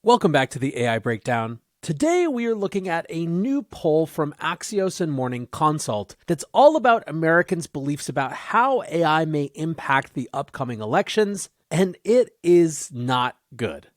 Welcome back to the AI Breakdown. Today we are looking at a new poll from Axios and Morning Consult that's all about Americans' beliefs about how AI may impact the upcoming elections, and it is not good.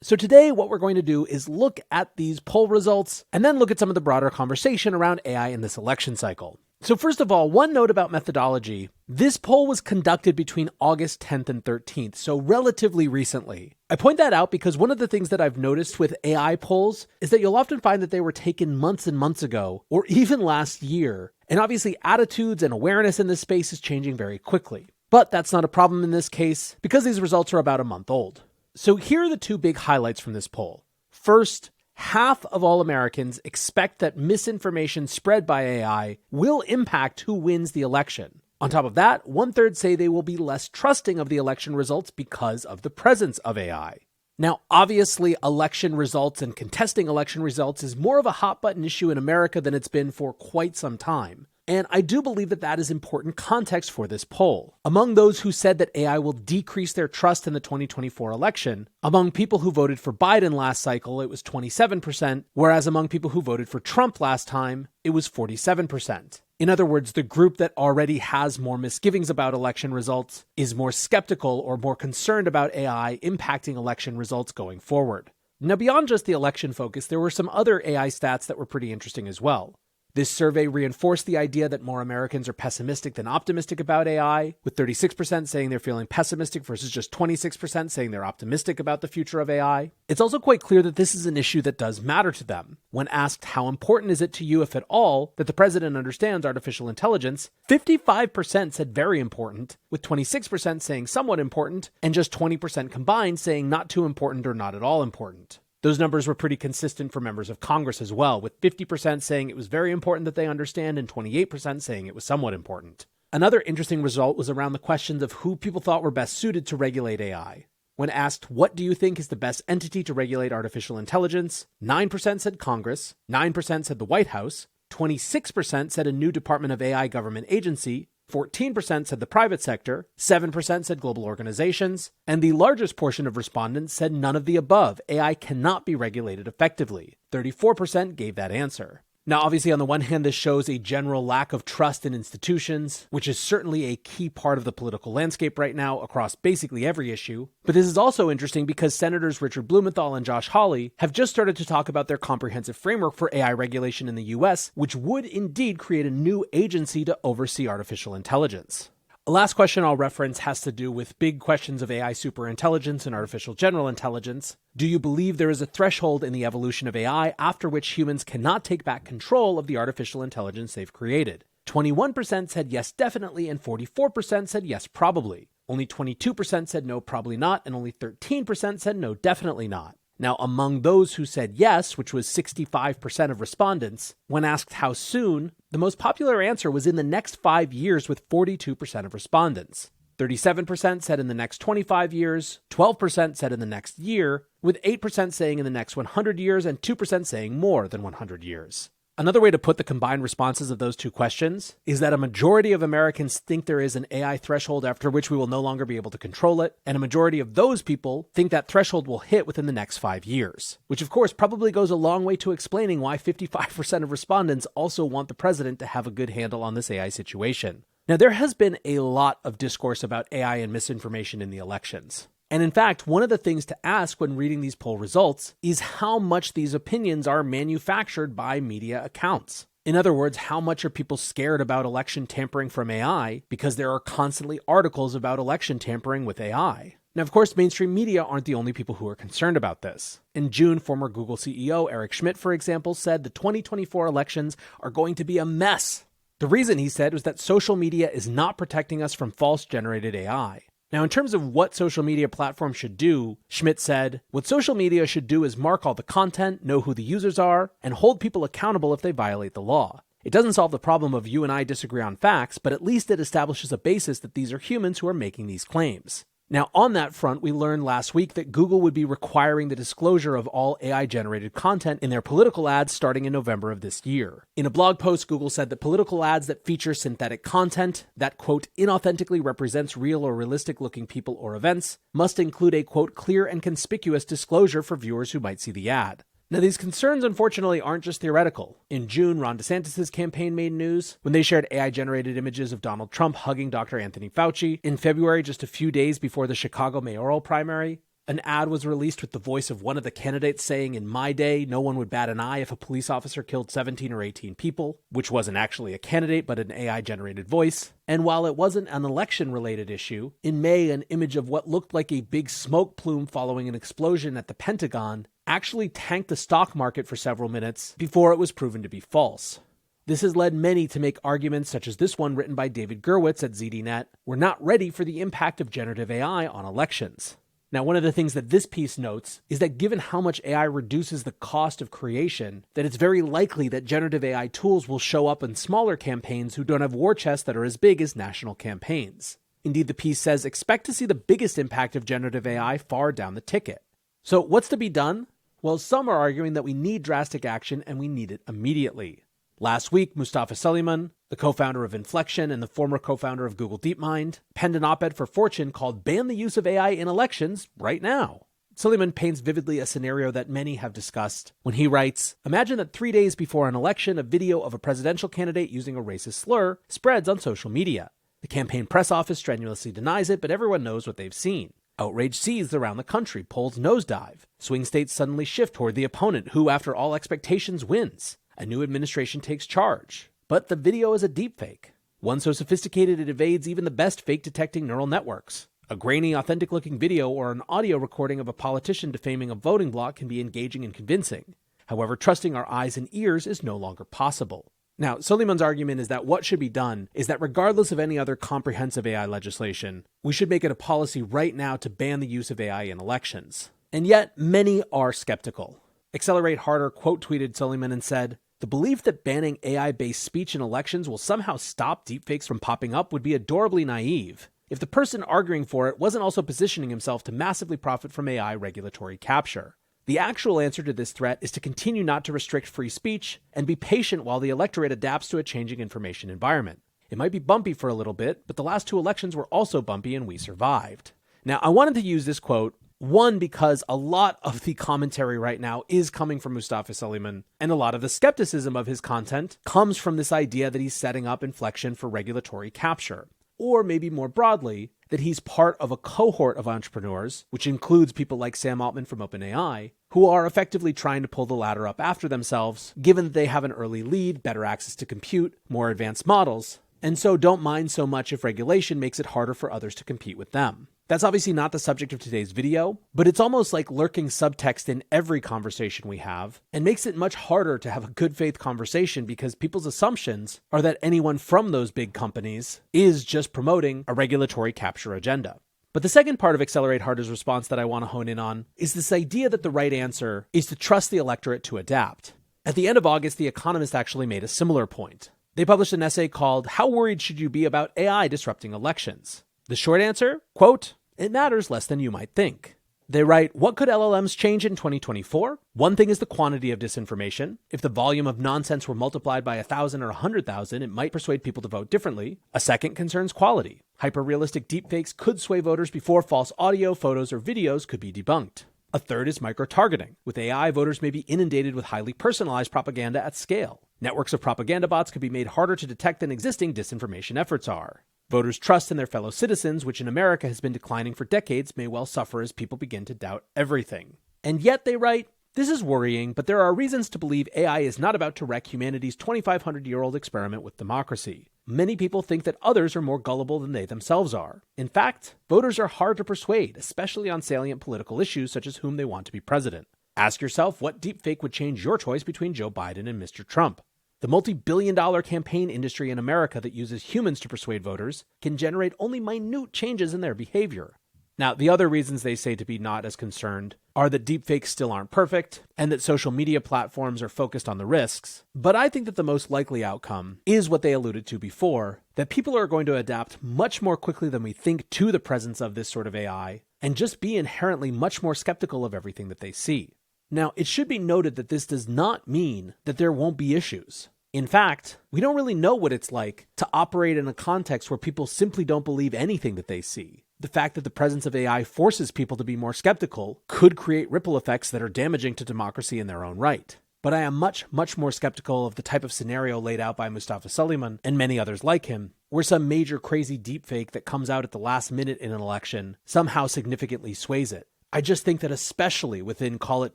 So today what we're going to do is look at these poll results and then look at some of the broader conversation around AI in this election cycle. So first of all, one note about methodology. This poll was conducted between August 10th and 13th, so relatively recently. I point that out because one of the things that I've noticed with AI polls is that you'll often find that they were taken months and months ago, or even last year. And obviously attitudes and awareness in this space is changing very quickly. But that's not a problem in this case because these results are about a month old. So here are the two big highlights from this poll. First, half of all Americans expect that misinformation spread by AI will impact who wins the election. On top of that, 1/3 say they will be less trusting of the election results because of the presence of AI. Now, obviously, election results and contesting election results is more of a hot button issue in America than it's been for quite some time. And I do believe that that is important context for this poll. Among those who said that AI will decrease their trust in the 2024 election, among people who voted for Biden last cycle, it was 27%, whereas among people who voted for Trump last time, it was 47%. In other words, the group that already has more misgivings about election results is more skeptical or more concerned about AI impacting election results going forward. Now, beyond just the election focus, there were some other AI stats that were pretty interesting as well. This survey reinforced the idea that more Americans are pessimistic than optimistic about AI, with 36% saying they're feeling pessimistic versus just 26% saying they're optimistic about the future of AI. It's also quite clear that this is an issue that does matter to them. When asked how important is it to you, if at all, that the president understands artificial intelligence, 55% said very important, with 26% saying somewhat important, and just 20% combined saying not too important or not at all important. Those numbers were pretty consistent for members of Congress as well, with 50% saying it was very important that they understand and 28% saying it was somewhat important. Another interesting result was around the questions of who people thought were best suited to regulate AI. When asked, what do you think is the best entity to regulate artificial intelligence, 9% said Congress, 9% said the White House, 26% said a new Department of AI government agency, 14% said the private sector, 7% said global organizations, and the largest portion of respondents said none of the above. AI cannot be regulated effectively. 34% gave that answer. Now, obviously, on the one hand, this shows a general lack of trust in institutions, which is certainly a key part of the political landscape right now across basically every issue. But this is also interesting because Senators Richard Blumenthal and Josh Hawley have just started to talk about their comprehensive framework for AI regulation in the US, which would indeed create a new agency to oversee artificial intelligence. A last question I'll reference has to do with big questions of AI superintelligence and artificial general intelligence. Do you believe there is a threshold in the evolution of AI after which humans cannot take back control of the artificial intelligence they've created? 21% said yes, definitely, and 44% said yes, probably. Only 22% said no, probably not, and only 13% said no, definitely not. Now, among those who said yes, which was 65% of respondents, when asked how soon, the most popular answer was in the next 5 years with 42% of respondents. 37% said in the next 25 years, 12% said in the next year, with 8% saying in the next 100 years and 2% saying more than 100 years. Another way to put the combined responses of those two questions is that a majority of Americans think there is an AI threshold after which we will no longer be able to control it, and a majority of those people think that threshold will hit within the next 5 years, which of course probably goes a long way to explaining why 55% of respondents also want the president to have a good handle on this AI situation. Now, there has been a lot of discourse about AI and misinformation in the elections. And in fact, one of the things to ask when reading these poll results is how much these opinions are manufactured by media accounts. In other words, how much are people scared about election tampering from AI because there are constantly articles about election tampering with AI? Now, of course, mainstream media aren't the only people who are concerned about this. In June, former Google CEO Eric Schmidt, for example, said the 2024 elections are going to be a mess. The reason, he said, was that social media is not protecting us from false-generated AI. Now, in terms of what social media platforms should do, Schmidt said, what social media should do is mark all the content, know who the users are, and hold people accountable if they violate the law. It doesn't solve the problem of you and I disagree on facts, but at least it establishes a basis that these are humans who are making these claims. Now, on that front, we learned last week that Google would be requiring the disclosure of all AI-generated content in their political ads starting in November of this year. In a blog post, Google said that political ads that feature synthetic content that, quote, inauthentically represents real or realistic-looking people or events must include a, quote, clear and conspicuous disclosure for viewers who might see the ad. Now, these concerns, unfortunately, aren't just theoretical. In June, Ron DeSantis' campaign made news when they shared AI-generated images of Donald Trump hugging Dr. Anthony Fauci. In February, just a few days before the Chicago mayoral primary, an ad was released with the voice of one of the candidates saying, "In my day, no one would bat an eye if a police officer killed 17 or 18 people," which wasn't actually a candidate, but an AI-generated voice. And while it wasn't an election-related issue, in May, an image of what looked like a big smoke plume following an explosion at the Pentagon actually tanked the stock market for several minutes before it was proven to be false. This has led many to make arguments such as this one written by David Gurwitz at ZDNet, "We're not ready for the impact of generative AI on elections." Now, one of the things that this piece notes is that given how much AI reduces the cost of creation, that it's very likely that generative AI tools will show up in smaller campaigns who don't have war chests that are as big as national campaigns. Indeed, the piece says, expect to see the biggest impact of generative AI far down the ticket. So what's to be done? Well, some are arguing that we need drastic action and we need it immediately. Last week, Mustafa Suleyman, the co-founder of Inflection and the former co-founder of Google DeepMind, penned an op-ed for Fortune called "Ban the Use of AI in Elections Right Now." Suleyman paints vividly a scenario that many have discussed when he writes, "Imagine that 3 days before an election, a video of a presidential candidate using a racist slur spreads on social media. The campaign press office strenuously denies it, but everyone knows what they've seen. Outrage seethes around the country, polls nosedive. Swing states suddenly shift toward the opponent, who, after all expectations, wins. A new administration takes charge. But the video is a deepfake. One so sophisticated it evades even the best fake-detecting neural networks. A grainy, authentic-looking video or an audio recording of a politician defaming a voting bloc can be engaging and convincing. However, trusting our eyes and ears is no longer possible." Now, Suleyman's argument is that what should be done is that regardless of any other comprehensive AI legislation, we should make it a policy right now to ban the use of AI in elections. And yet, many are skeptical. Accelerate Harder quote-tweeted Suleyman and said, "The belief that banning AI-based speech in elections will somehow stop deepfakes from popping up would be adorably naive if the person arguing for it wasn't also positioning himself to massively profit from AI regulatory capture. The actual answer to this threat is to continue not to restrict free speech and be patient while the electorate adapts to a changing information environment. It might be bumpy for a little bit, but the last 2 elections were also bumpy and we survived." Now, I wanted to use this quote, one, because a lot of the commentary right now is coming from Mustafa Suleyman, and a lot of the skepticism of his content comes from this idea that he's setting up Inflection for regulatory capture. Or maybe more broadly, that he's part of a cohort of entrepreneurs, which includes people like Sam Altman from OpenAI, who are effectively trying to pull the ladder up after themselves, given that they have an early lead, better access to compute, more advanced models, and so don't mind so much if regulation makes it harder for others to compete with them. That's obviously not the subject of today's video, but it's almost like lurking subtext in every conversation we have, and makes it much harder to have a good faith conversation because people's assumptions are that anyone from those big companies is just promoting a regulatory capture agenda. But the second part of Accelerate Harder's response that I want to hone in on is this idea that the right answer is to trust the electorate to adapt. At the end of August, The Economist actually made a similar point. They published an essay called "How Worried Should You Be About AI Disrupting Elections?" The short answer, quote, "It matters less than you might think." They write, "What could LLMs change in 2024? One thing is the quantity of disinformation. If the volume of nonsense were multiplied by 1,000 or 100,000, it might persuade people to vote differently. A second concerns quality. Hyper-realistic deepfakes could sway voters before false audio, photos, or videos could be debunked. A third is micro-targeting. With AI, voters may be inundated with highly personalized propaganda at scale. Networks of propaganda bots could be made harder to detect than existing disinformation efforts are. Voters' trust in their fellow citizens, which in America has been declining for decades, may well suffer as people begin to doubt everything." And yet, they write, "This is worrying, but there are reasons to believe AI is not about to wreck humanity's 2,500-year-old experiment with democracy. Many people think that others are more gullible than they themselves are. In fact, voters are hard to persuade, especially on salient political issues such as whom they want to be president. Ask yourself what deepfake would change your choice between Joe Biden and Mr. Trump. The multi-billion-dollar campaign industry in America that uses humans to persuade voters can generate only minute changes in their behavior. Now, the other reasons they say to be not as concerned are that deepfakes still aren't perfect and that social media platforms are focused on the risks. But I think that the most likely outcome is what they alluded to before, that people are going to adapt much more quickly than we think to the presence of this sort of AI and just be inherently much more skeptical of everything that they see. Now, it should be noted that this does not mean that there won't be issues. In fact, we don't really know what it's like to operate in a context where people simply don't believe anything that they see. The fact that the presence of AI forces people to be more skeptical could create ripple effects that are damaging to democracy in their own right. But I am much, much more skeptical of the type of scenario laid out by Mustafa Suleyman and many others like him, where some major crazy deepfake that comes out at the last minute in an election somehow significantly sways it. I just think that especially within, call it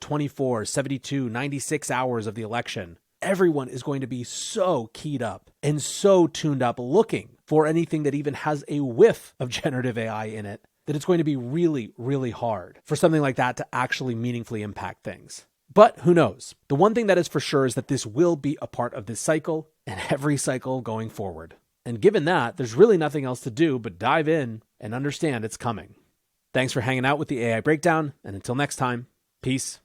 24, 72, 96 hours of the election, everyone is going to be so keyed up and so tuned up looking for anything that even has a whiff of generative AI in it that it's going to be really, really hard for something like that to actually meaningfully impact things. But who knows? The one thing that is for sure is that this will be a part of this cycle and every cycle going forward. And given that, there's really nothing else to do but dive in and understand it's coming. Thanks for hanging out with the AI Breakdown, and until next time, peace.